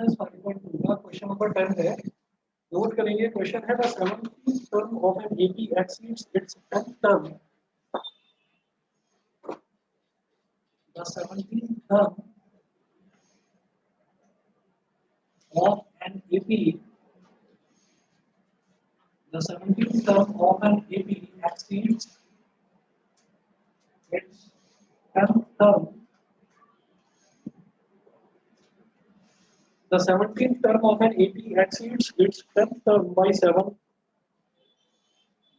Minus 5.2 का question number 10 है। Note करेंगे, क्वेश्चन है the 17th term of an AP exceeds its 10th term. The 17th term of an AP, the 17th term of an AP exceeds its 10th term. The 17th term of an AP exceeds its 10th term by 7.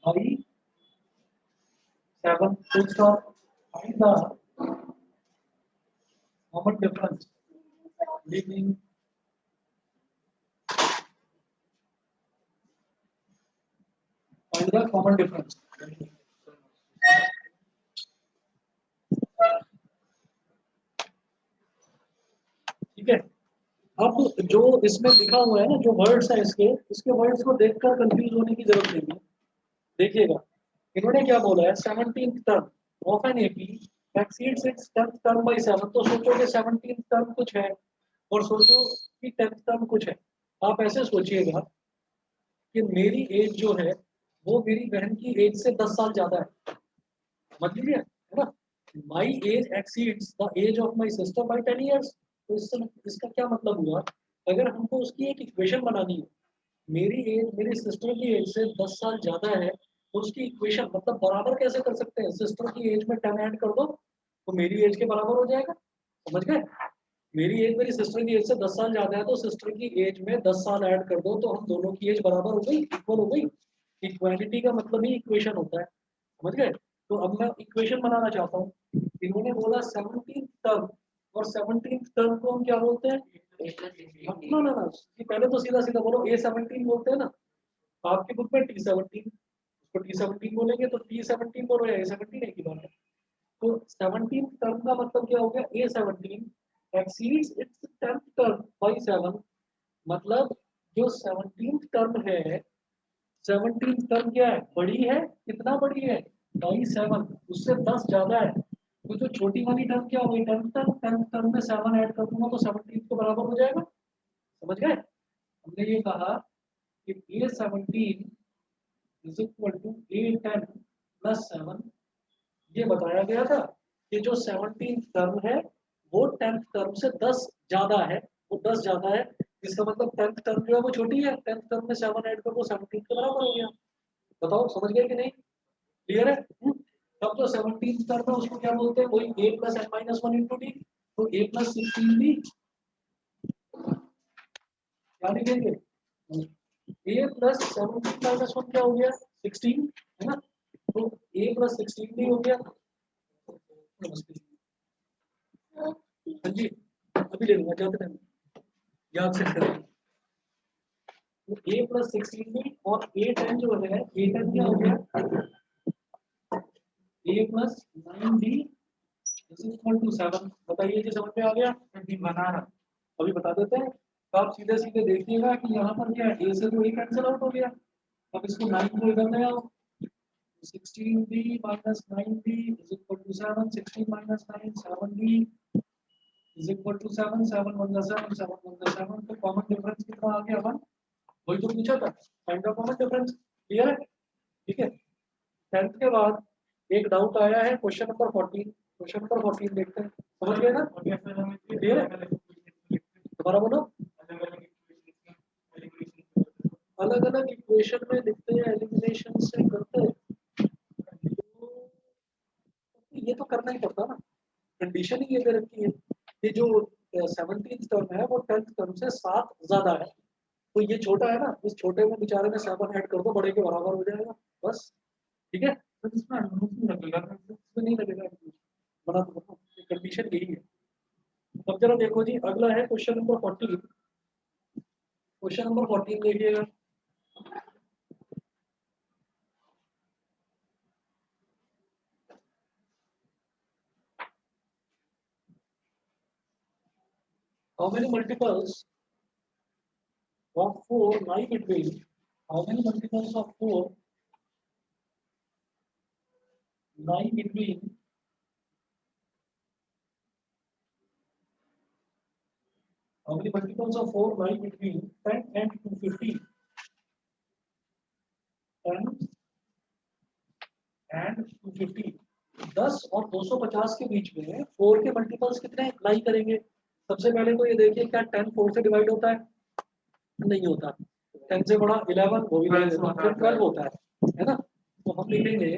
By 7. Full stop. Find the common difference between find the common difference. ठीक है, अब जो इसमें लिखा हुआ है ना, जो वर्ड्स है इसके वर्ड्स को देखकर कंफ्यूज होने की जरूरत नहीं है। देखिएगा, इन्होंने क्या बोला है, 17th term of an AP exceeds its 10th term by 7। तो सोचो कि 17th टर्म कुछ है और सोचो कि 10th टर्म कुछ है। आप ऐसे सोचिएगा कि मेरी एज जो है वो मेरी बहन की एज से 10 साल ज्यादा है, समझ लीजिए, है ना। My age exceeds the age of my sister by 10 years. तो इसका क्या मतलब हुआ, अगर हमको उसकी एक इक्वेशन बनानी है, मेरी एज मेरी सिस्टर की एज से 10 साल ज्यादा है, तो उसकी इक्वेशन मतलब बराबर कैसे कर सकते हैं, सिस्टर की एज में 10 ऐड कर दो तो मेरी एज के बराबर हो जाएगा, समझ गए। मेरी एज मेरी सिस्टर की एज से 10 साल ज्यादा है, तो सिस्टर की एज में 10 साल ऐड कर दो तो हम दोनों की एज बराबर हो गई, इक्वल हो गई। इक्वालिटी का मतलब ही इक्वेशन होता है, समझ गए। तो अब मैं इक्वेशन बनाना चाहता हूँ। इन्होंने बोला 17th टर्म, और 17th टर्म को हम क्या बोलते हैं, ना ना ना, पहले तो सीधा सीधा बोलो A17 बोलते हैं ना, आपकी बुक में T17, उसको T17 बोलेंगे तो T17 बोलो या A17 एक ही बात है। तो 17th टर्म का मतलब क्या हो गया, A17 exceeds its 10th term by 7। मतलब जो 17th टर्म है, 17th टर्म क्या है, बड़ी है, कितना बड़ी है, बाई 7, उससे 10 ज्यादा है। तो जो छोटी वाली टर्म क्या होगी, 10th टर्म में 7 ऐड कर दूंगा तो 17th के बराबर हो जाएगा, समझ गए। हमने ये कहा कि A17 is equal to A10 plus 7। ये बताया गया था कि जो 17th टर्म है वो 10th टर्म से 10 ज्यादा है, वो 10 ज्यादा है। इसका मतलब 10th टर्म जो है वो छोटी है, 10th टर्म में 7 ऐड कर दो 17th के बराबर हो गया। बताओ समझ गए कि नहीं, क्लियर है। तब जो 17th टर्म है उसको क्या बोलते हैं, वही A plus N minus 1 into D. तो A प्लस 16 भी क्या लिखेंगे, A प्लस 17 माइनस 1 क्या हो गया, 16, है ना। तो A प्लस 16 भी हो गया। हाँ जी, अभी ले लूंगा, जाते टाइम याद से करें। तो A प्लस 16 भी, और A10 जो है, A10 क्या हो गया, A plus 9B is equal to 7। बताइए जी, समझ में आ गया, बना रहा, अभी बता देते हैं। तो आप सीधे सीधे देखिएगा कि यहाँ पर क्या है, A से तो A कैंसिल आउट हो गया। अब इसको 9 को इधर ले आओ, 16B minus 9B is equal to 7, 16 minus 9 7B is equal to 7, 7 1 7 7 1 7। तो कॉमन डिफरेंस कितना आ गया 1, वही तो पूछा था, find the common difference, clear है, ठीक है। 10th के बाद एक डाउट आया है, क्वेश्चन नंबर 14। क्वेश्चन नंबर 14 देखते हैं, समझ गए ना, क्लियर है, दोबारा बोलो। अलग अलग इक्वेशन में लिखते हैं, एलिमिनेशन से करते हैं, ये तो करना ही पड़ता ना, कंडीशन ही ये दे रखी है कि जो 17th टर्म है वो 10th टर्म से 7 ज्यादा है। तो ये छोटा है ना, इस छोटे में बेचारे में 7 ऐड कर दो, बड़े के बराबर हो जाएगा, बस, ठीक है। तो इसमें नहीं लगेगा, इसमें नहीं लगेगा, बना तो कंडीशन यही है। अब जरा देखो जी, अगला है क्वेश्चन नंबर 14। क्वेश्चन नंबर 14 देखिएगा। How many multiples of 4 lie between, how many multiples of 4 lie between How many multiples of 4 lie between 10 and 250? 10 and 250. 10 और 250 के बीच में 4 के मल्टीपल्स कितने लाई करेंगे? सबसे पहले तो ये देखिए, क्या 10 4 से डिवाइड होता है? नहीं होता। 10 से बड़ा 11, वो भी नहीं होता, फिर 12 होता है ना? तो हम लिखेंगे,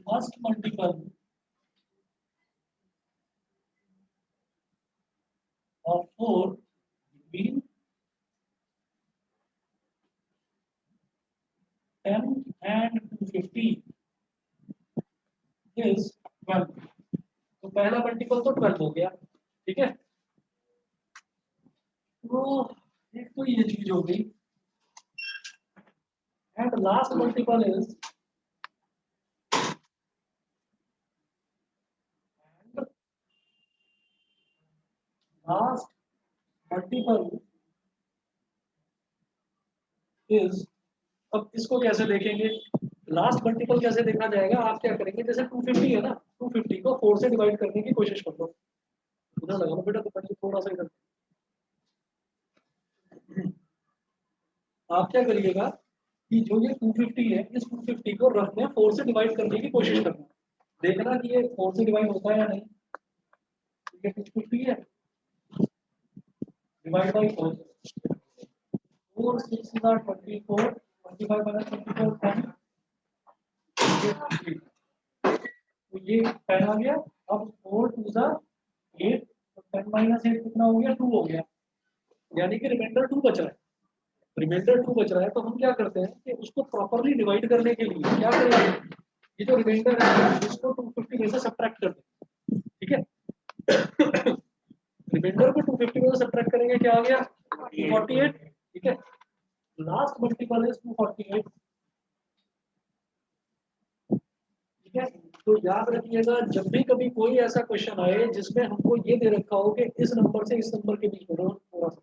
first multiple of 4 between 10 and 250 is 12। तो पहला मल्टीपल तो 12 हो गया, ठीक है। तो एक तो ये चीज हो गई, and last multiple is last multiple is, अब इसको कैसे देखेंगे? लास्ट मल्टीपल कैसे देखा जाएगा? आप क्या करेंगे, जैसे 250 है ना, 250 को 4 से डिवाइड करने की कोशिश कर लो। उधर लगा लो बेटा, तो थोड़ा सा इधर। आप क्या करिएगा कि जो ये 250 है, इस 250 को रफ में 4 से डिवाइड करने की कोशिश करना, देखना कि ये 4 से डिवाइड होता है या नहीं। ठीक है, 250 है, डिवाइड बाई 4, 4 6 24, 25 माइनस 24 10, तो ये 10 आ गया। अब 4 2 सा 8, तो 10 माइनस 8 कितना हो गया? 2 हो गया, यानी कि रिमाइंडर 2 बच रहा है। रिमाइंडर 2 बच रहा है, तो हम क्या करते हैं कि उसको प्रॉपर्ली डिवाइड करने के लिए क्या करेंगे, ये जो रिमाइंडर है इसको 250 में से सब्ट्रैक्ट कर दें, ठीक है। रिमाइंडर को 250 में से सब्ट्रैक्ट करेंगे, क्या आ गया? 248, ठीक है। लास्ट मल्टीपल इज 248, ठीक है। तो याद रखिएगा, जब भी कभी कोई ऐसा क्वेश्चन आए जिसमें हमको ये दे रखा हो कि इस नंबर से इस नंबर के बीच में थोड़ा सा,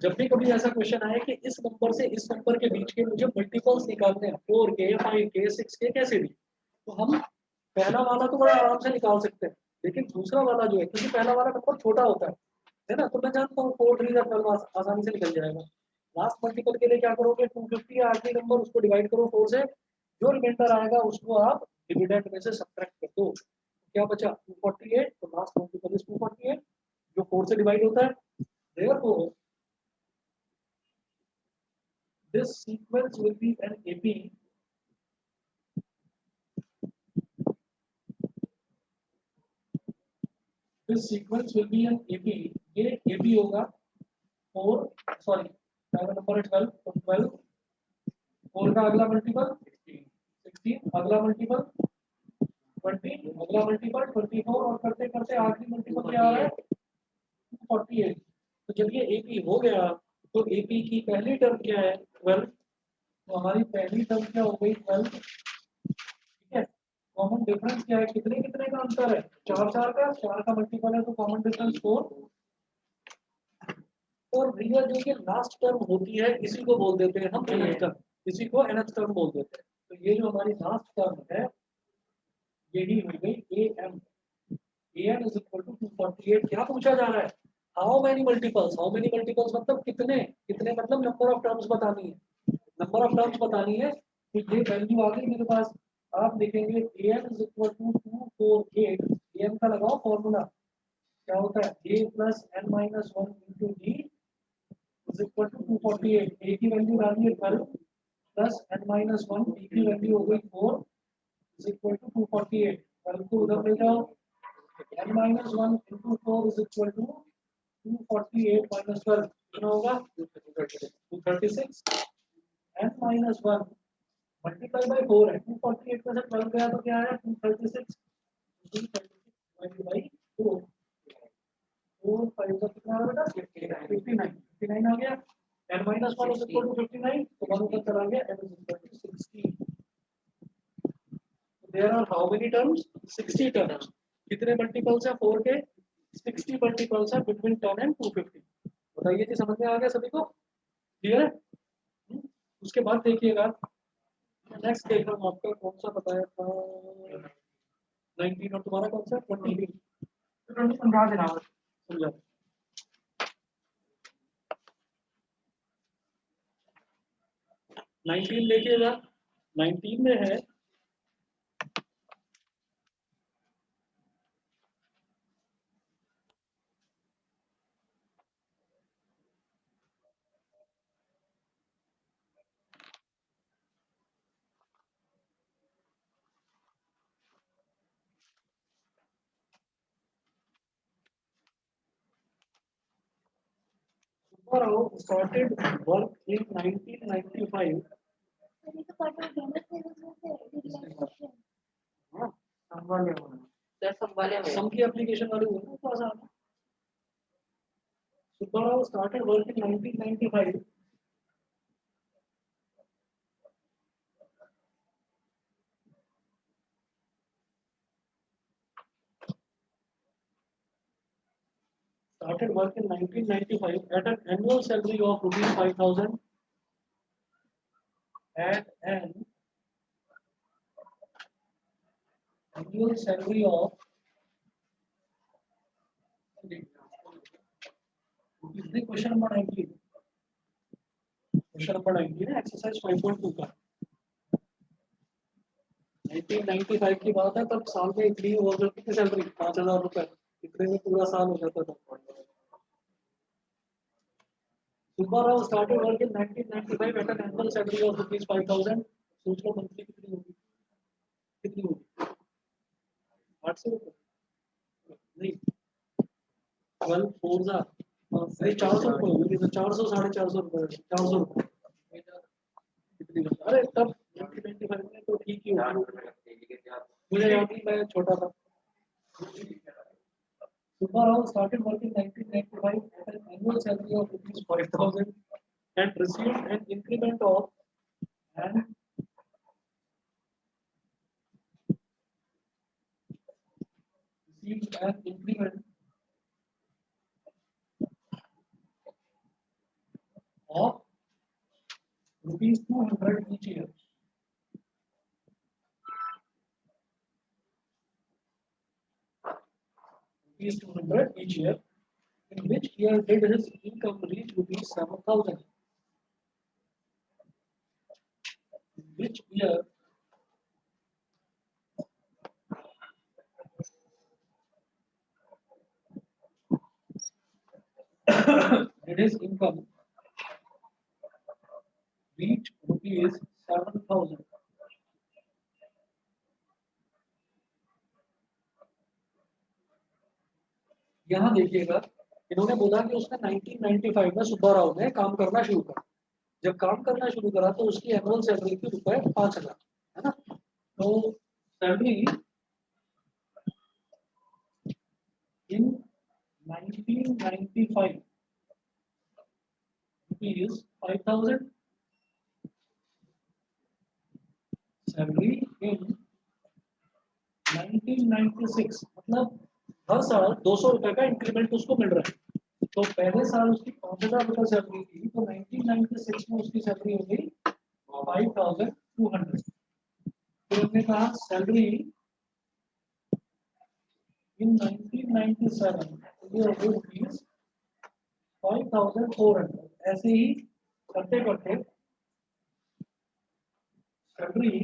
जब भी कभी ऐसा क्वेश्चन आए कि इस नंबर से इस नंबर के बीच के मुझे मल्टीपल्स निकालने हैं, 4 के 5 के 6 के कैसे भी, तो हम पहला वाला तो बड़ा आराम से निकाल सकते हैं, लेकिन दूसरा वाला जो है, क्योंकि पहला वाला नंबर छोटा होता है ना, तो मैं जानता हूँ 4 3 12 आसानी से निकल जाएगा। लास्ट मल्टीपल के लिए क्या करोगे, 250 आखिरी नंबर, उसको डिवाइड करो 4 से, जो रिमाइंडर आएगा उसको आप डिविडेंड में से सब्ट्रैक्ट कर दो, क्या बचा? 248, तो लास्ट मल्टीपल इज 248, जो 4 से डिवाइड होता है। Therefore this sequence will be an AP this sequence will be an AP, ये AP होगा 4, सॉरी पहला नंबर है 12, तो 12, 4 का अगला मल्टीपल 16, अगला मल्टीपल 20, अगला मल्टीपल 24, और करते करते आखिरी मल्टीपल क्या आ रहा है? 48। तो जब ये AP हो गया, तो AP की पहली टर्म क्या है? 12, तो हमारी पहली टर्म क्या हो गई? 12, ठीक है। कॉमन डिफरेंस क्या है? कितने कितने का अंतर है? 4 4 का, 4 का मल्टीपल है, तो कॉमन डिफरेंस 4। और रियल जो ये लास्ट टर्म होती है, इसी को बोल देते हैं हम nth टर्म, इसी को nth टर्म बोल देते हैं। तो ये जो हमारी लास्ट टर्म है, यही हो गई am। am is equal to 248। क्या पूछा जा रहा है? How many multiples, how many multiples मतलब कितने, कितने मतलब नंबर ऑफ टर्म्स बतानी है, नंबर ऑफ टर्म्स बतानी है। तो ये वैल्यू आ गई मेरे पास, आप लिखेंगे am is equal to 248, am का लगाओ फॉर्मूला, क्या होता है? a plus n minus 1 into d is equal to 248। a की वैल्यू डालिए 12 प्लस n माइनस 1, b की वैल्यू हो गई 4 is equal to 248। 12 को उधर ले जाओ, n minus 1 into 4 is equal to 248 minus 12 कितना होगा? 236। n माइनस 1 मल्टीप्लाई बाई 4 है, 248 में से 12 गया तो क्या आया? 236। 236 बाई 4, 4 5 का कितना आ रहा बेटा? 59, 59 आ गया। n minus 1 is equal to 59, तो 1 ऊपर चला गया, n is equal to 60। There are how many terms? 60 terms। कितने मल्टीपल्स हैं 4 के? 60 मल्टीपल्स हैं between 10 and 250। बताइए जी, समझ में आ गया सभी को? क्लियर है? उसके बाद देखिएगा नेक्स्ट देख रहा हूँ आपका कौन सा बताया था 19 और तुम्हारा कौन सा 20 समझा देना समझा 19 देखिएगा 19 में है Subarao started work in 1995 हाँ सम की एप्लीकेशन वाले हुए ना तो आसान है Subarao started work in 1995 started work in 1995 at an annual salary of rupees 5,000 at an annual salary of question number 19 question number 19 है एक्सरसाइज 5.2 का 1995 की बात है तब साल में इतनी हो जाती थी सैलरी 5,000 रुपए इतने में पूरा साल हो जाता था Subbarao started work in 1995 at an annual salary of rupees 5,000 सोच लो मंथली कितनी होगी 800 रुपए नहीं 12 4 जा नहीं 400 रुपए होगी तो 400 450 रुपए 400 रुपए कितनी अरे तब 1995 में तो ठीक ही होगी मुझे याद नहीं मैं छोटा था Subbarao started work in 1995 at an annual salary of rupees 5,000 and received an increment of and received an increment of rupees 200 each year. Rupees 200 each year. In which year did his income reach rupees 7,000? In which year did his income reach rupees 7,000? यहाँ देखिएगा इन्होंने बोला कि उसने 1995 में सुब्बाराव ने काम करना शुरू करा जब काम करना शुरू करा तो उसकी एनुअल सैलरी थी रुपए 5,000 है ना तो salary in 1995 rupees 5,000 salary in 1996 मतलब हर साल 200 रुपए का इंक्रीमेंट उसको मिल रहा है तो पहले साल उसकी 5,000 रुपए सैलरी थी तो 1996 में उसकी सैलरी हो गई 5,200 फिर हमने कहा सैलरी इन 1997 ये हो गई रुपीज 5,400 ऐसे ही करते करते salary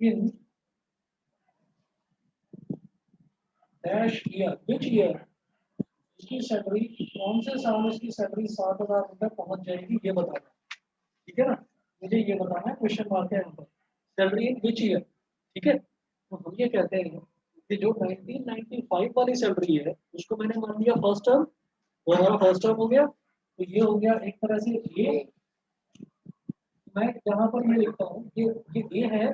in dash year which year उसकी सैलरी कौन से साल उसकी सैलरी 7,000 रुपए पहुंच जाएगी ये बताना ठीक है ना मुझे ये बताना है क्वेश्चन मार्क है यहाँ पर सैलरी इन विच ईयर ठीक है तो हम ये कहते हैं कि जो 1995 वाली सैलरी है उसको मैंने मान लिया फर्स्ट टर्म वो हमारा फर्स्ट टर्म हो गया तो ये हो गया एक तरह से ये मैं यहाँ पर ये लिखता हूँ ये है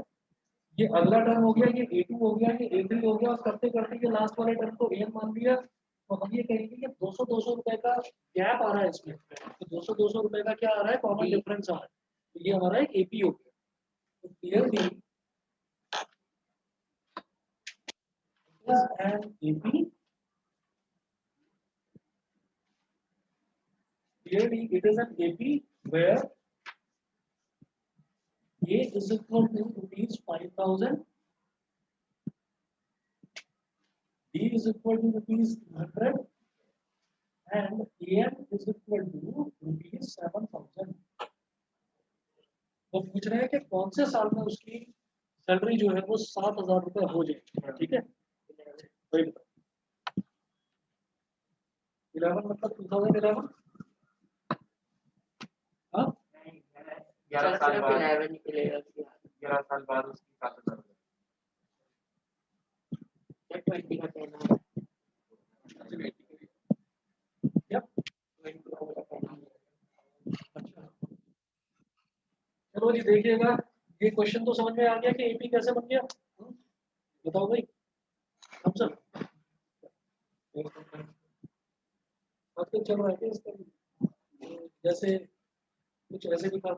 ये अगला टर्म हो गया ये A2 हो गया ये A3 हो गया और करते करते ये लास्ट वाले टर्म को AN मान लिया तो हम ये कहेंगे कि 200 रुपए का गैप आ रहा है इसमें तो 200 रुपए का क्या आ रहा है कॉमन डिफरेंस आ रहा है तो ये हमारा एक AP हो गया तो clearly an AP clearly it is an AP where A is equal to rupees 5,000, B is equal to rupees 100, and AM is equal to rupees 7,000. वो पूछ रहे हैं कि कौन से साल में उसकी सैलरी जो है वो 7,000 रुपए हो जाए, ठीक है? वही बताओ। 11 मतलब 2011, हाँ 11 साल बाद 11 निकलेगा 11 साल बाद उसकी 7,000 20 का कहना है क्या? 20 का कहना है। अच्छा चलो जी देखिएगा, ये क्वेश्चन तो समझ में आ गया कि एपी कैसे बन गया, बताओ भाई। हम सब आजकल चल रहा है क्या इसका, जैसे कुछ ऐसे भी था।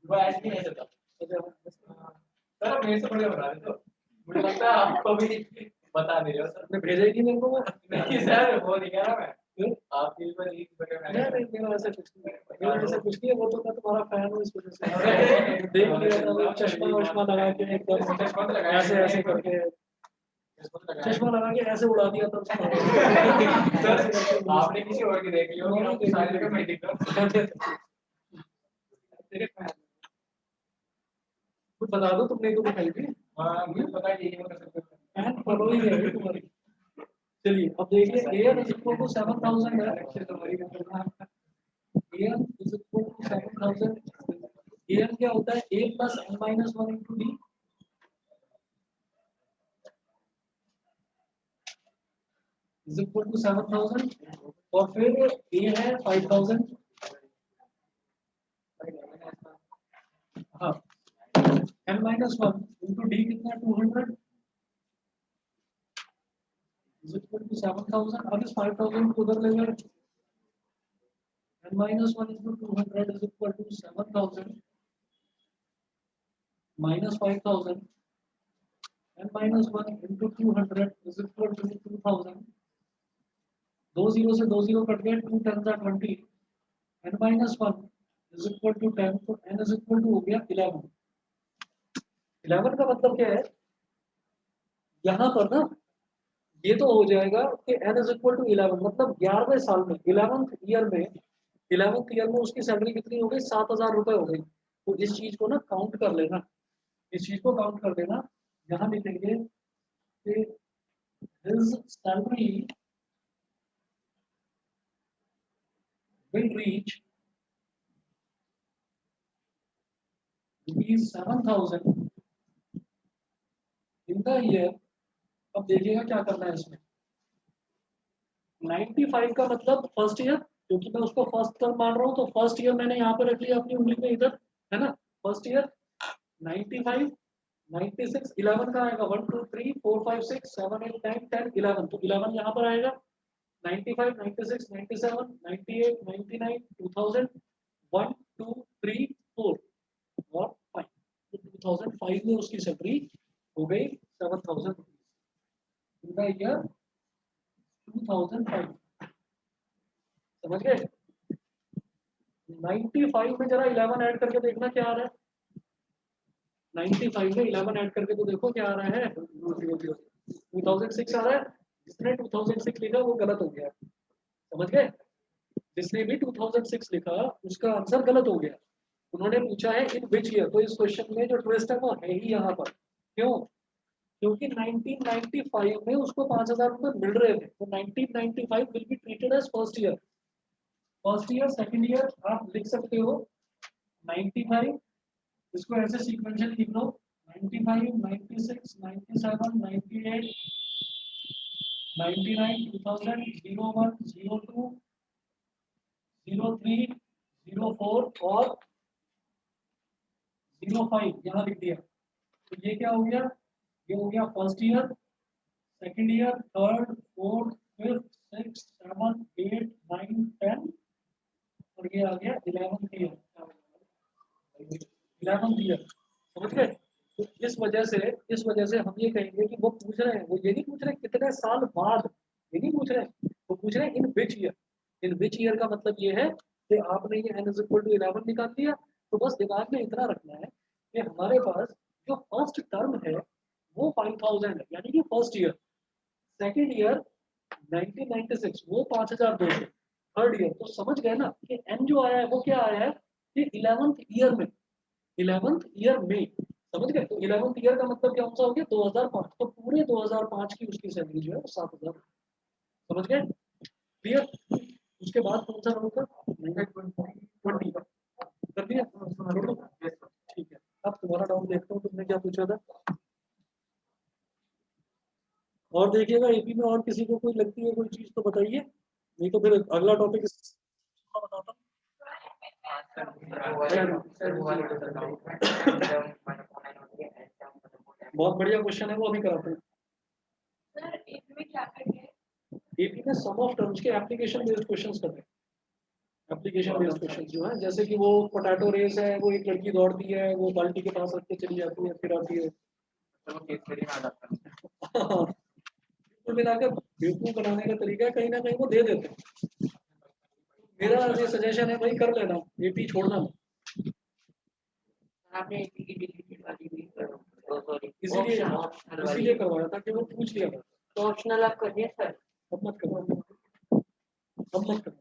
वो ऐसे नहीं होता सर, मेरे से बड़े बता रहे तो मुझे लगता है आपको भी बता दे रहे हो सर। आपने भेजा ही नहीं मेरे को वो। नहीं सर, वो नहीं कह रहा मैं, आपकी पर एक बड़े नहीं मेरा ऐसा कुछ नहीं है, मेरा ऐसा कुछ नहीं है, वो तो मैं तुम्हारा फैन हूँ इस वजह से देख लिया था वो चश्मा वश्मा लगा के एकदम ऐसे ऐसे करके, चश्मा लगा के ऐसे उड़ा दिया था उसको। आपने किसी और की देख ली होगी, आपकी सारी जगह मैं दिख रहा हूँ। कुछ बता दो, तुमने तो दिखाई थी। हाँ मुझे पता है, ये कर सकते हो। फैन फॉलो ही है तुम्हारी। चलिए अब देखिए AM is equal to 7,000 है, AM is equal to 7,000, AM क्या होता है A plus n minus 1 into D, is equal to 7,000, और फिर A है 5,000, हाँ n minus 1 into D कितना 200 is equal to 7,000, अब इस 5,000 को उधर ले गए, n minus 1 into 200 is equal to 7,000 minus 5,000, n minus 1 into 200 is equal to 2,000, दो जीरो से दो जीरो कट गए, 2 10 जा 20, n minus 1 is equal to 10, तो n is equal to हो गया 11। 11 का मतलब क्या है, यहाँ पर ना ये तो हो जाएगा कि n is equal to 11, मतलब 11वें साल में 11th ईयर में उसकी सैलरी कितनी हो गई, 7,000 रुपए हो गई। तो इस चीज को ना काउंट कर लेना, इस चीज को काउंट कर देना, यहाँ लिखेंगे कि his salary will reach rupees 7,000 in the year। अब देखिएगा क्या करना है इसमें, 95 का मतलब फर्स्ट ईयर, क्योंकि मैं उसको फर्स्ट टर्म मान रहा हूँ तो फर्स्ट ईयर मैंने यहाँ पे रख लिया अपनी उंगली में इधर, है ना, फर्स्ट ईयर 95 96 11 का आएगा 1 2 3 4 5 6 7 8 9 10 11, तो 11 यहाँ पर आएगा, 95 96 97 98 99 2000 1 2 3 4 और 5, तो 2005 में उसकी सैलरी हो गई 7,000 रुपीज इन द ईयर 2005, समझ गए। 95 में जरा 11 ऐड करके देखना क्या आ रहा है, 95 में 11 ऐड करके तो देखो क्या आ रहा है, 2006 आ रहा है, जिसने 2006 लिखा वो गलत हो गया, समझ गए, जिसने भी 2006 लिखा उसका आंसर गलत हो गया। उन्होंने पूछा है इन विच ईयर, तो इस क्वेश्चन में जो ट्विस्ट है वो है ही यहाँ पर, क्यों, क्योंकि 1995 में उसको 5,000 रुपए मिल रहे थे, तो 1995 will be treated as first year, second year आप लिख सकते हो 95, इसको ऐसे सीक्वेंशियल लिख लो 95 96 97 98 99 2000 01 02 03 04 और 05 यहाँ लिख दिया, तो ये क्या हो गया, ये हो गया first year, second year, third fourth fifth six 7 8 9 10 और ये आ गया 11th ईयर, 11th ईयर, समझ गए। तो इस वजह से हम ये कहेंगे कि वो पूछ रहे हैं, वो ये नहीं पूछ रहे कितने साल बाद, ये नहीं पूछ रहे, वो पूछ रहे इन which year, in which year का मतलब ये है कि आपने ये n इज इक्वल टू 11 निकाल दिया, तो बस दिमाग में इतना रखना है कि हमारे पास जो फर्स्ट टर्म है वो 5000 है, यानी कि फर्स्ट ईयर। सेकेंड ईयर 1996 वो 5200। थर्ड ईयर, तो समझ गए ना कि n जो आया है वो क्या आया है कि 11th ईयर में, 11th ईयर में, समझ गए। तो 11th ईयर का मतलब क्या सा हो गया 2005, तो पूरे 2005 की उसकी सैलरी जो है वो 7000। समझ गए, क्लियर। उसके बाद कौन सा राउंड था 20 कर दिया, छोड़ दो। ठीक है, अब तुम्हारा डाउन देखता हूँ तुमने क्या पूछा था। और देखिएगा एपी में और किसी को कोई लगती है कोई चीज तो बताइए, नहीं तो फिर अगला टॉपिक बताता हूँ। बहुत बढ़िया क्वेश्चन है वो, अभी कराते हैं। सर एपी में क्या करते हैं? एपी में सम ऑफ टर्म्स के एप्लीकेशन बेस्ड क्वेश्चंस करते हैं। एप्लीकेशन बेस्ड क्वेश्चन जो है, जैसे कि वो पोटैटो रेस है, वो एक लड़की दौड़ती है, वो बाल्टी के पास रख के चली जाती है, फिर आती है। कुल मिलाकर बेवकूफ बनाने का तरीका है, कहीं ना कहीं वो दे देते हैं। मेरा ये सजेशन है भाई, कर लेना, एपी छोड़ना मत। आपने एपी की डिग्री वाली भी सॉरी इसीलिए करवाया था कि वो पूछ लिया था। तो ऑप्शनल आप करिए सर। अब मत करो, अब मत करो।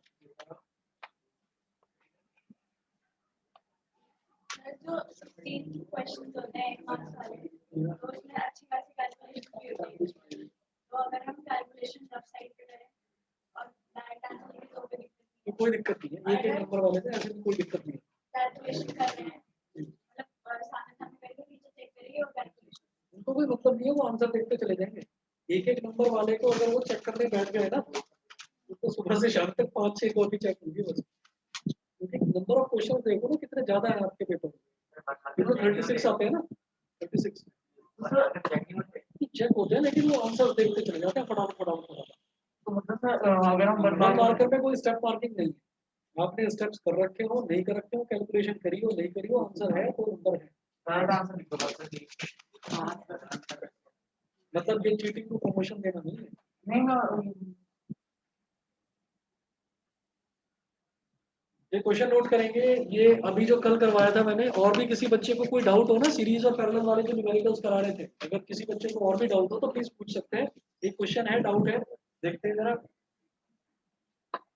सर जो 16 क्वेश्चंस होते हैं 1 मार्क्स वाले, तो उसमें अच्छी खासी कैलकुलेशन भी होती है। तो अगर हम कैलकुलेशन लेफ्ट साइड पे करें और डायरेक्ट आंसर लिखें तो कोई दिक्कत नहीं है, एक एक नंबर वाले थे, ऐसे तो कोई दिक्कत नहीं है। कैलकुलेशन कर रहे हैं, मतलब सामने सामने करके पीछे चेक करिए और कैलकुलेशन। उनको कोई मतलब नहीं है, वो आंसर देखते चले जाएंगे। एक एक नंबर वाले को अगर वो चेक करने बैठ गए ना, तो सुबह से शाम तक 5-6 कॉपी चेक होगी बस। क्योंकि नंबर ऑफ क्वेश्चन देखो ना कितने ज्यादा है आपके पेपर में। 36 आते हैं ना, 36 चेक होते हैं, लेकिन वो आंसर देखते चले जाते हैं फटाफट फटाफट फटाफट। तो मतलब अगर हम वन मार्कर में कोई स्टेप मार्किंग नहीं है, आपने स्टेप्स कर रखे हो नहीं कर रखे हो, कैलकुलेशन करी हो नहीं करी हो, आंसर है तो नंबर है। मतलब ये चीटिंग को प्रमोशन देना नहीं है। नहीं ये क्वेश्चन नोट करेंगे, ये अभी जो कल करवाया था मैंने। और भी किसी बच्चे को कोई डाउट हो ना, सीरीज और पैरेलल वाले जो न्यूमेरिकल्स करा रहे थे, अगर किसी बच्चे को और भी डाउट हो तो प्लीज पूछ सकते हैं। एक क्वेश्चन है, डाउट है, देखते हैं जरा।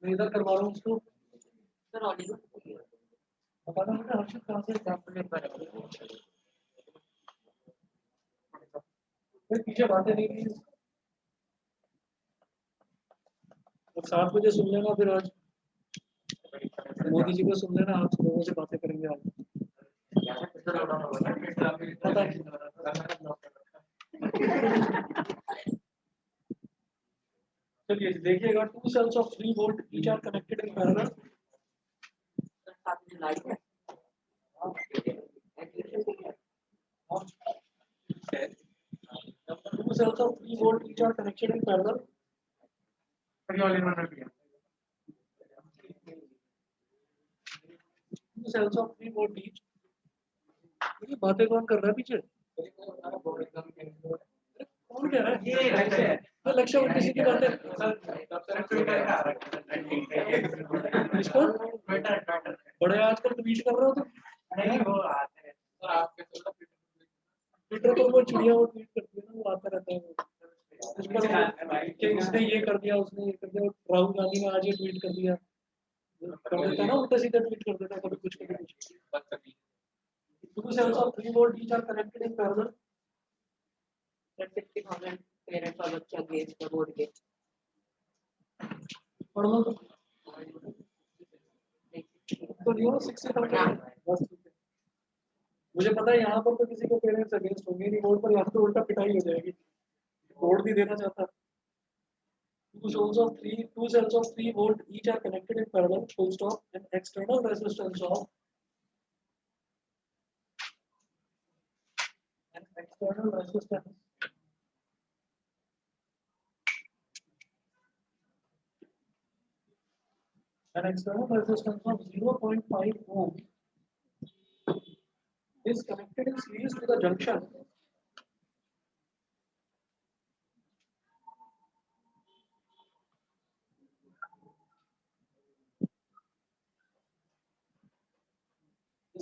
मैं इधर करवा रहा हूँ उसको। सर ऑडियो बताना मुझे हर्षित कहाँ से फिर पीछे बातें नहीं की। और 7 बजे सुन लेना, फिर आज मोदी जी को सुन लेना, आप लोगों से बातें करेंगे आज। पता नहीं। चलिए देखिएगा, 2 cells of 3 volt each are connected in parallel. Two cells of 3 volt each are connected in parallel. Two cells of 3 volt each. ये बातें कौन कर रहा है पीछे? कौन कह रहा है? ये लक्ष्य और किसी की बातें। इसको बड़े आजकल ट्वीट कर रहे हो तुम? ट्विटर पर वो चिड़िया वो ट्वीट करती है ना, वो आता रहता है वो। उस पर कि इसने ये कर दिया, उसने ये कर दिया, राहुल गांधी ने आज ये ट्वीट कर दिया, कर देता है ना, उल्टा सीधा ट्वीट कर देता है, कभी कुछ कभी कुछ। Two cells of 3 volt each are connected in parallel. Parents और बच्चा गेट का बोर्ड के पढ़ लो तो लियो 60,000 बस ठीक है। मुझे पता है यहाँ पर तो किसी को पेरेंट्स अगेंस्ट होंगे नहीं, बोर्ड पर यहाँ तो उल्टा पिटाई हो जाएगी। बोर्ड भी देना चाहता है। Two cells of 3 volt each are connected in parallel, full stop. An external resistance of an external resistance of 0.5 ohm is connected in series to the junction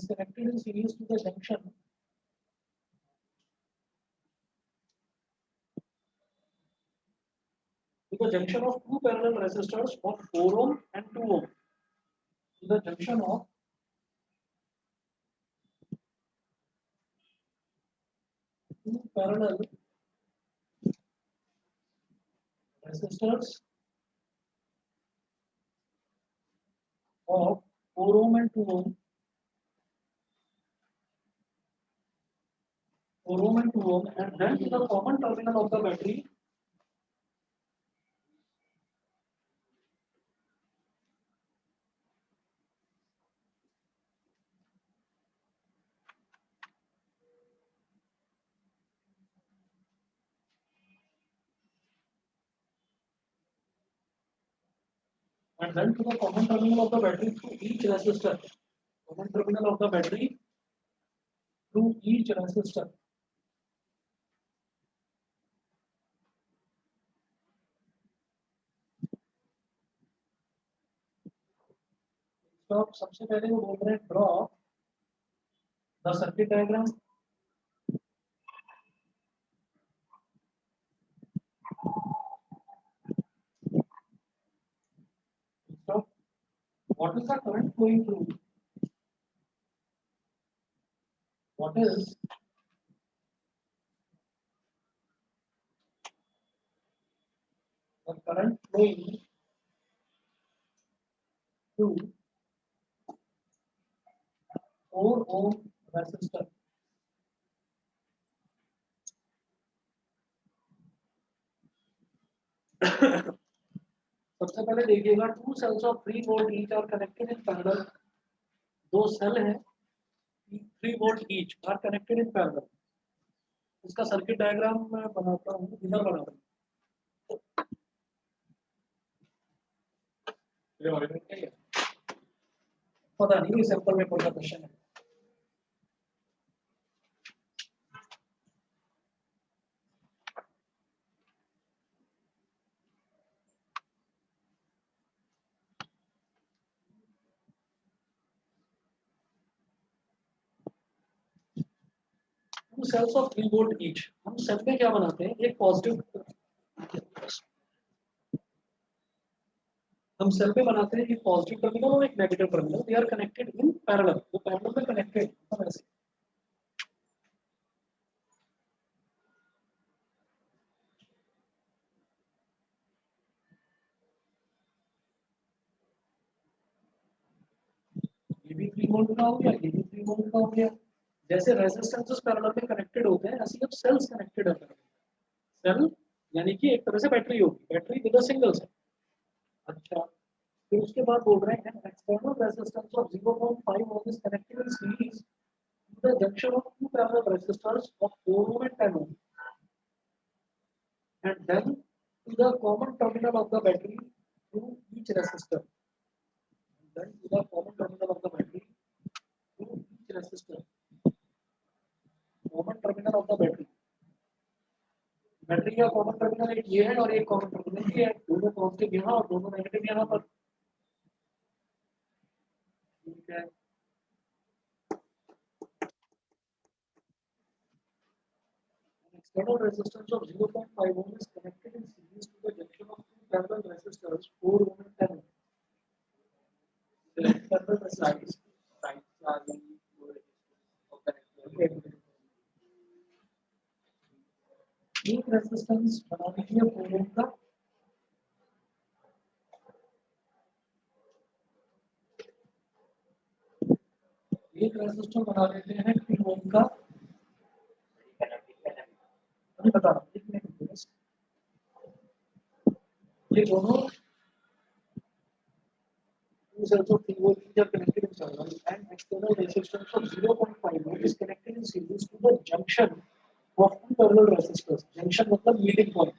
is connected in series to the junction of two parallel resistors of 4 ohm and 2 ohm. To the junction of two parallel resistors of 4 ohm and 2 ohm. 4 ohm and 2 ohm, and then to the common terminal of the battery and then to the common terminal of the battery through each resistor. Common terminal of the battery through each resistor. तो आप सबसे पहले वो बोल रहे हैं draw the circuit diagram. So what is the current flowing through? What is the current flowing through 4 ohm resistor? सबसे पहले देखिएगा two cells of 3 volt each are connected in parallel. दो सेल हैं 3 volt each are connected in parallel. इसका circuit diagram मैं बनाता हूँ, इधर बना रहा हूँ. पता नहीं ये सिंपल में कौन सा क्वेश्चन है. Two cells of 3 volt each. हम सेल में क्या बनाते हैं, एक पॉजिटिव हम सेल में बनाते हैं एक पॉजिटिव टर्मिनल और एक negative terminal. They are connected in parallel. वो पैरेलल में कनेक्टेड हम ऐसे. ये भी 3 वोल्ट का हो गया, ये भी 3 वोल्ट का हो गया. जैसे रेजिस्टेंसेस पैरेलल में कनेक्टेड होते हैं ऐसे जब सेल्स कनेक्टेड होते हैं. सेल यानी कि एक तरह से बैटरी होगी, battery with a single cell. अच्छा, फिर उसके बाद बोल रहे हैं external resistance of 0.5 ohm is connected in series to the junction of two parallel resistors of 4 ohm and 10 ohm, and then to the common terminal of the battery through each resistor. And then to the common terminal of the battery through each resistor. Common terminal of the battery. Battery का common terminal एक ये है और एक common terminal ये है. दोनों positive यहाँ और दोनों नेगेटिव यहाँ पर. ठीक है. External resistance of 0.5 ohm is connected in series to the junction of two parallel resistors 4 ohm and 10 ohm. The parallel resistors एक रेजिस्टेंस बना लीजिए 4 ohm का. एक रेजिस्टर बना लेते हैं 3 ohm का. अभी बता रहा हूँ, एक मिनट बस. ये दोनों two cells of 3 volt each are connected in parallel, and external resistance of 0.5 ohm is connected in series to the junction of two parallel resistors. Junction मतलब meeting point.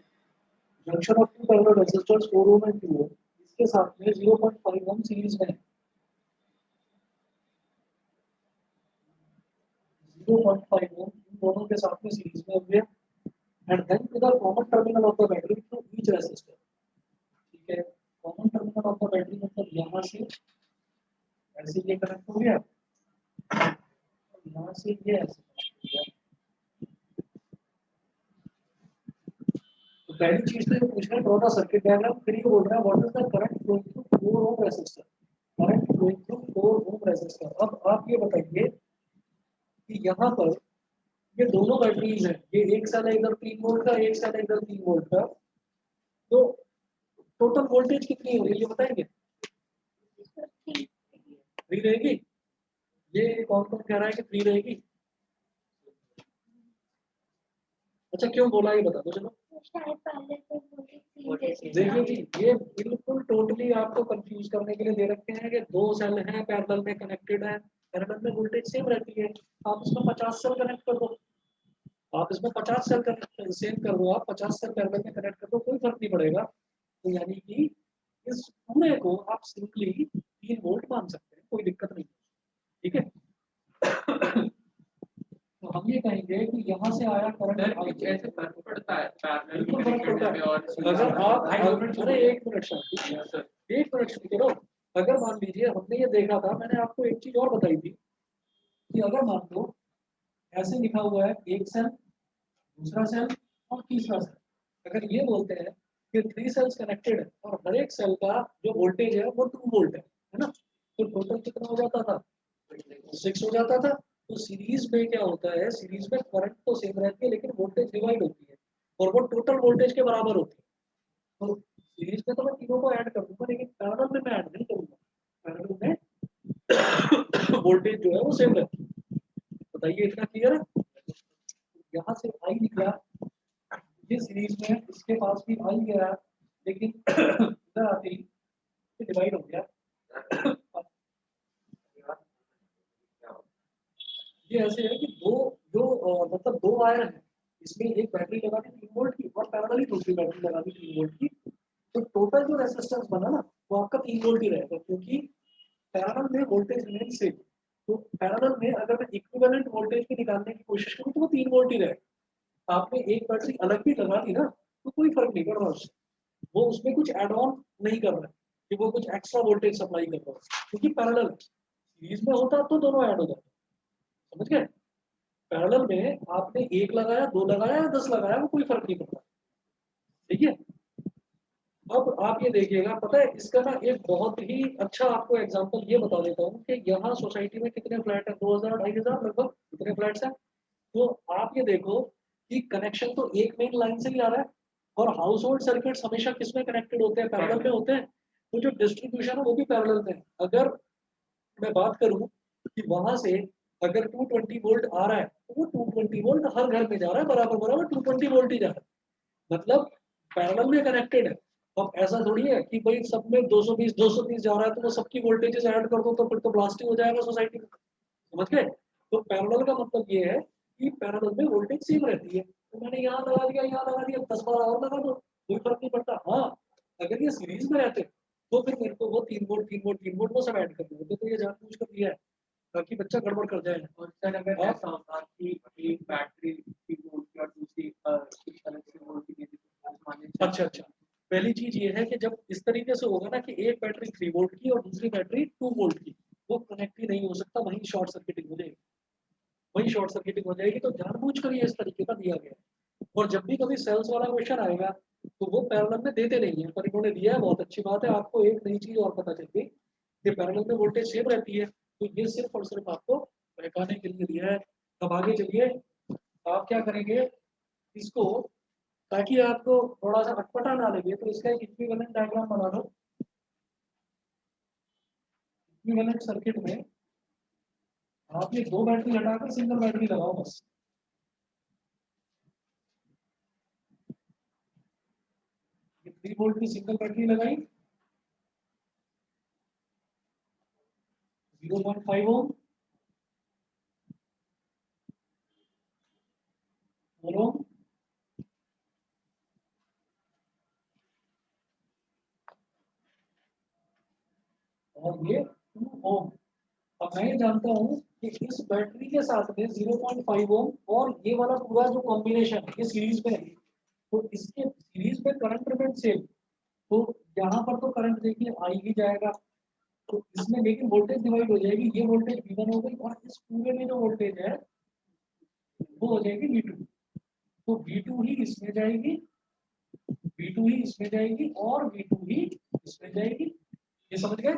Junction of two parallel resistors 4 ohm and 2 ohm. इसके साथ में 0.5 ohm series में है. 0.5 ohm इन दोनों के साथ में सीरीज में है. And then to the common terminal of the battery through each resistor. ठीक है. Common terminal of the battery मतलब यहाँ से ऐसे ये कनेक्ट हो गया यहाँ से ये ऐसे किया। तो पहली चीज तो ये पूछ रहा है ड्रॉ द सर्किट डायग्राम, फिर ये बोल रहा है what is the current flowing through 4 ohm resistor, current flowing through 4 ohm resistor. अब आप ये बताइए कि यहाँ पर ये दोनों बैटरीज हैं, ये एक सेल है इधर 3 वोल्ट का, एक सेल है इधर 3 वोल्ट का, तो टोटल वोल्टेज कितनी होगी ये बताएंगे? फ्री रहेगी? ये कौन कौन कह रहा है कि फ्री रहेगी? अच्छा क्यों बोला ये बता दो चलो। शायद पहले से वोल्टेज देखिए जी, ये बिल्कुल टोटली आपको कंफ्यूज करने के लिए दे रखे हैं कि दो सेल हैं पैरेलल में कनेक्टेड है, पैरेलल में वोल्टेज सेम रहती है, आप इसमें 50 सेल कनेक्ट कर दो, आप इसमें 50 सेल कनेक्ट सेम कर दो, आप 50 सेल पैरेलल में कनेक्ट कर दो, कोई फर्क नहीं पड़ेगा। तो यानी कि इस पूरे को आप सिंपली 3 वोल्ट मान सकते हैं, कोई दिक्कत नहीं, ठीक है। तो हम ये कहेंगे कि यहाँ से आया करंट कैसे फर्क पड़ता है पैरेलल बिल्कुल फर्क कनेक्टेड पड़ता में है। और अगर आप अरे एक मिनट सर एक मिनट सुनिए करो, अगर मान लीजिए हमने ये देखा था, मैंने आपको एक चीज और बताई थी कि अगर मान लो ऐसे लिखा हुआ है एक सेल, दूसरा सेल और तीसरा सेल, अगर ये बोलते हैं कि 3 सेल्स कनेक्टेड है और हर एक सेल का जो वोल्टेज है वो 2 वोल्ट है ना, तो टोटल कितना हो जाता था? 6 हो जाता था। तो सीरीज में क्या होता है, सीरीज में करंट तो सेम रहती है लेकिन वोल्टेज डिवाइड होती है और वो टोटल वोल्टेज के बराबर होती है। तो सीरीज में तो मैं तीनों को ऐड कर दूंगा लेकिन पैरेलल में मैं ऐड नहीं करूंगा, पैरेलल में वोल्टेज जो है वो सेम रहती है। बताइए इतना क्लियर है? यहाँ से आई निकला, ये सीरीज में इसके पास भी आई गया लेकिन इधर आते ही डिवाइड हो गया। ये ऐसे है कि दो जो मतलब दो वायर हैं, इसमें एक बैटरी लगा दी 3 वोल्ट की और पैरेलली दूसरी बैटरी लगा दी 3 वोल्ट की, तो टोटल जो रेजिस्टेंस बना ना वो आपका 3 वोल्ट ही रहेगा, क्योंकि पैरेलल में वोल्टेज रिमेन सेम। तो पैरेलल में अगर मैं इक्विवेलेंट वोल्टेज की निकालने की कोशिश करूँ तो वो 3 वोल्ट ही रहेगा। आपने एक बैटरी अलग भी लगा दी ना तो कोई फर्क नहीं पड़ रहा उससे, वो उसमें कुछ एड ऑन नहीं कर रहा है कि वो कुछ एक्स्ट्रा वोल्टेज सप्लाई कर रहा है, क्योंकि पैरेलल है। सीरीज में होता तो दोनों ऐड हो जाते, समझ गए? पैरेलल में आपने एक लगाया, 2 लगाया या 10 लगाया, वो कोई फर्क नहीं पड़ता, ठीक है। अब आप ये देखिएगा, पता है इसका ना एक बहुत ही अच्छा आपको एग्जांपल ये बता देता हूँ कि यहाँ सोसाइटी में कितने फ्लैट है, 2000 2500 लगभग कितने फ्लैट्स हैं। तो आप ये देखो कि कनेक्शन तो एक मेन लाइन से ही आ रहा है और हाउस होल्ड सर्किट्स हमेशा किसमें कनेक्टेड होते हैं? पैरेलल में होते हैं। तो जो डिस्ट्रीब्यूशन है वो भी पैरेलल में है। अगर मैं बात करूं कि वहां से अगर 220 वोल्ट आ रहा है तो वो 220 वोल्ट हर घर में जा रहा है, बराबर बराबर 220 वोल्ट ही जा रहा है, मतलब पैरेलल में कनेक्टेड है। अब ऐसा थोड़ी है कि भाई सब में 220 जा रहा है तो वो सबकी वोल्टेजेस ऐड कर दो तो फिर तो ब्लास्टिंग हो जाएगा सोसाइटी में, समझ गए? तो पैरेलल का मतलब ये है कि पैरेलल में वोल्टेज सेम रहती है, तो मैंने यहाँ लगा दिया, यहाँ लगा दिया, 10 बार और लगा दो, कोई फर्क नहीं पड़ता। हाँ, अगर ये सीरीज में रहते तो फिर मेरे को वो 3 वोल्ट वो सब ऐड कर देते, तो ये जानबूझ कर दिया है ताकि बच्चा गड़बड़ कर जाए। और सर अगर ऐसा होता कि एक बैटरी 3 वोल्ट की और दूसरी कुछ अलग से वोल्ट की देती तो माने अच्छा अच्छा, पहली चीज ये है कि जब इस तरीके से होगा ना कि एक बैटरी 3 वोल्ट की और दूसरी बैटरी 2 वोल्ट की, वो कनेक्ट ही नहीं हो सकता, वहीं शॉर्ट सर्किटिंग हो जाएगी, वहीं शॉर्ट सर्किटिंग हो जाएगी। तो जानबूझ कर ये इस तरीके का दिया गया है। और जब भी कभी सेल्स वाला क्वेश्चन आएगा तो वो पैरेलल में देते नहीं है, पर इन्होंने दिया है, बहुत अच्छी बात है। आपको एक नई चीज और पता चल गई कि पैरेलल में वोल्टेज सेम रहती है, तो ये सिर्फ और सिर्फ आपको बहकाने के लिए दिया है। अब आगे चलिए, आप क्या करेंगे इसको, ताकि आपको थोड़ा सा अटपटा ना लगे तो इसका एक इक्विवेलेंट डायग्राम बना लो। इक्विवेलेंट सर्किट में आप ये 2 बैटरी हटाकर सिंगल बैटरी लगाओ बस। ये 3 वोल्ट की सिंगल बैटरी लगाई, 0.5 ओम बोलो, और ये 2 ओम। अब मैं ये जानता हूँ कि इस बैटरी के साथ में 0.5 ओम और ये वाला पूरा जो कॉम्बिनेशन है ये सीरीज में है, तो इसके सीरीज में करंट रिमेन सेम। तो यहाँ पर तो करंट देखिए आ ही जाएगा, तो इसमें लेकिन वोल्टेज डिवाइड हो जाएगी, ये वोल्टेज V1 हो गई और इस पूरे में जो वोल्टेज है वो हो जाएगी V2। तो V2 ही इसमें जाएगी, V2 ही इसमें जाएगी और V2 ही इसमें जाएगी। ये समझ गए?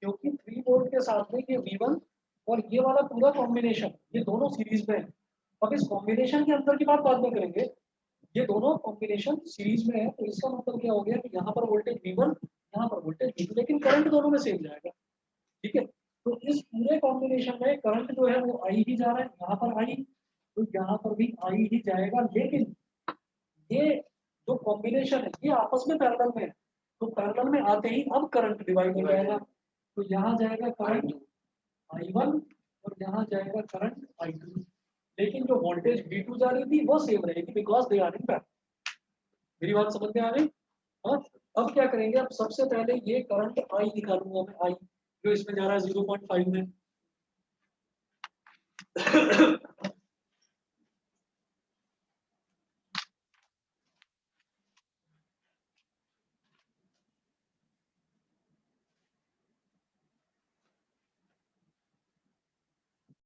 क्योंकि 3 वोल्ट के साथ में ये V1 और ये वाला पूरा कॉम्बिनेशन, ये दोनों सीरीज में है। अब इस कॉम्बिनेशन के अंदर की बात बाद में करेंगे। ये दोनों कॉम्बिनेशन सीरीज में है, तो इसका मतलब क्या हो गया कि यहाँ पर वोल्टेज V1, यहाँ पर वोल्टेज V2, लेकिन करंट दोनों में सेम जाएगा। ठीक है, तो इस पूरे कॉम्बिनेशन में करंट जो है वो आई ही जा रहा है, यहाँ पर आई, तो यहाँ पर भी आई ही जाएगा। लेकिन ये जो कॉम्बिनेशन है ये आपस में पैरेलल में है, तो पैरेलल में आते ही अब करंट डिवाइड हो जाएगा। तो यहाँ जाएगा करंट I1 और यहाँ जाएगा करंट I2। लेकिन जो वोल्टेज V2 जा रही थी वो सेम रहेगी, because they are in parallel. मेरी बात समझ में आ गई? हाँ, अब क्या करेंगे, अब सबसे पहले ये करंट I निकालूंगा मैं, I जो इसमें जा रहा है 0.5 में।